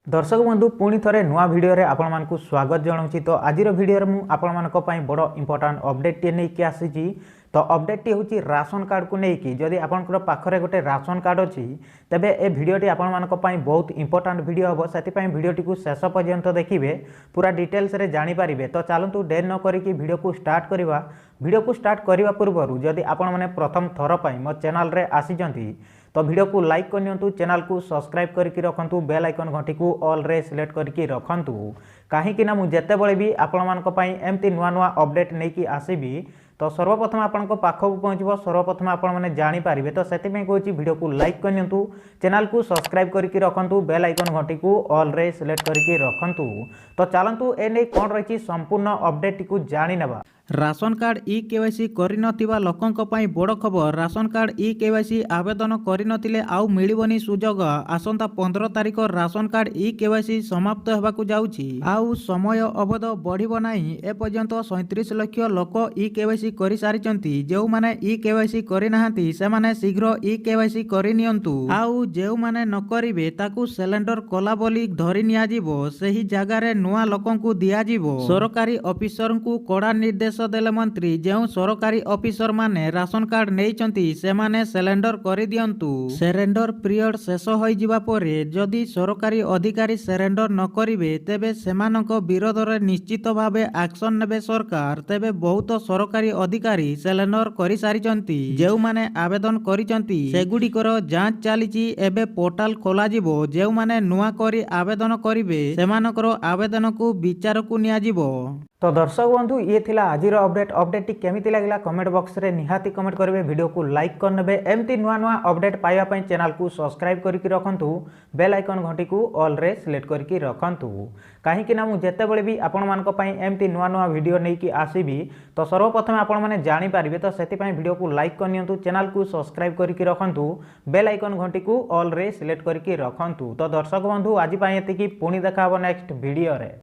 दर्शक बंधु पुणी थे नुआ भिडियो आपण मानकु स्वागत जनाऊँगी। तो आज भिडियो मु आपण मानक बड़ इंपोर्टाट अपडेट टे नहीं आसी। तो अपडेट टी हूँ राशन कार्ड को लेकिन जदि आपंकर पाखरे गोटे राशन कार्ड अच्छी तेबे ए भिडियोटी आपण मानक बहुत इंपोर्टाट भिडियो हम से भिडियोटी को शेष पर्यंत देखिए पूरा डिटेल्स रे जानीपारे। तो चलतु डेर न करी भिडियो को स्टार्ट करवा। भिडियो को स्टार्ट करने पूर्व जदि आपण मैंने प्रथम थर पर मो चैनल रे आसी तो वीडियो को लाइक करनियंतु, चैनल को सब्सक्राइब करके रखंतु, बेल आइकन घंटी को ऑल रे सिलेक्ट करके रखंतु। कहीं ना मुझे जितेबले भी आपण मानक पई एमती नुआ नुआ अपडेट नहीं आसबि तो सर्वप्रथम आपण पाखक पहुँचब, सर्वप्रथम आपण मैंने जानीपारे। तो से कहूँ वीडियो को लाइक करनियंतु, चैनल को सब्सक्राइब करके रखंतु, बेल आइकन घंटी को ऑल रे सिलेक्ट करके रखंतु। तो चलतु एने कौन रही संपूर्ण अपडेट को जानी नेबा। राशन कार्ड ई केवाईसी करनथिबा लोकंक पई बड़ खबर। राशन कार्ड ई केवाईसी आवेदन करनथिले आउ मिलिबनी सुजोग। आसंता 15 तारिख राशन कार्ड ई केवाईसी समाप्त हेबाकु जाउछि। आउ समय अवध बढ़िबो नाही। ए पर्यंत 37 लाख लोक ई केवाईसी करि सारिचंती। जेउ माने ई केवाईसी करि नाहंती से माने शीघ्र ई केवाईसी करि नियंतु। आउ जेउ माने न करिवे ताकू सिलेंडर कोला बोली धरि निया जिवो। सेही जागा रे नुआ लोकंकु दिया जिवो। सरकारी ऑफिसरंकु कड़ा निर्देश देले मंत्री। जो सरकारी ऑफिसर माने राशन कार्ड नहीं से माने सिलेंडर कर दियंतु। सिलेंडर पीरियड शेष हो जिबा परे जदि सरकारी अधिकारी सिलेंडर न करिवे तेबे सेमानक विरोध रे निश्चित भावे एक्शन नेबे सरकार। तेबे बहुत सरकारी अधिकारी सिलेंडर करि सारिचंती। जेउ माने आवेदन करिचंती सेगुडिकर जांच चलीची। एबे पोर्टल खोला जिवो। जेउ माने नुआ करी आवेदन करिवे सेमानकर आवेदन को विचार को निया जिवो। तो दर्शक बंधु ये थिला आज अपडेट केमिति लागला कमेंट बॉक्स रे निहाती कमेंट करेंगे। वीडियो को लाइक करने एमती नुआ नुआ अपडेट पाइबा चैनल को सब्सक्राइब करके रखंतु, बेल आइकन घंटी को ऑल रे सिलेक्ट करके रखंतु। कहीं ना मुझे जितेबले भी आपण मानक पई एमती नुआ नुआ वीडियो नहीं आसबि तो सर्वप्रथम आपण मैंने जानीपारे। तो से वीडियो को लाइक करनियंतु, चैनल को सब्सक्राइब करके रखंतु, बेल आइकन घंटी को ऑल रे सिलेक्ट करके रखंतु। तो दर्शक बंधु आज एतिकी, पुणी देखा नेक्स्ट वीडियो रे।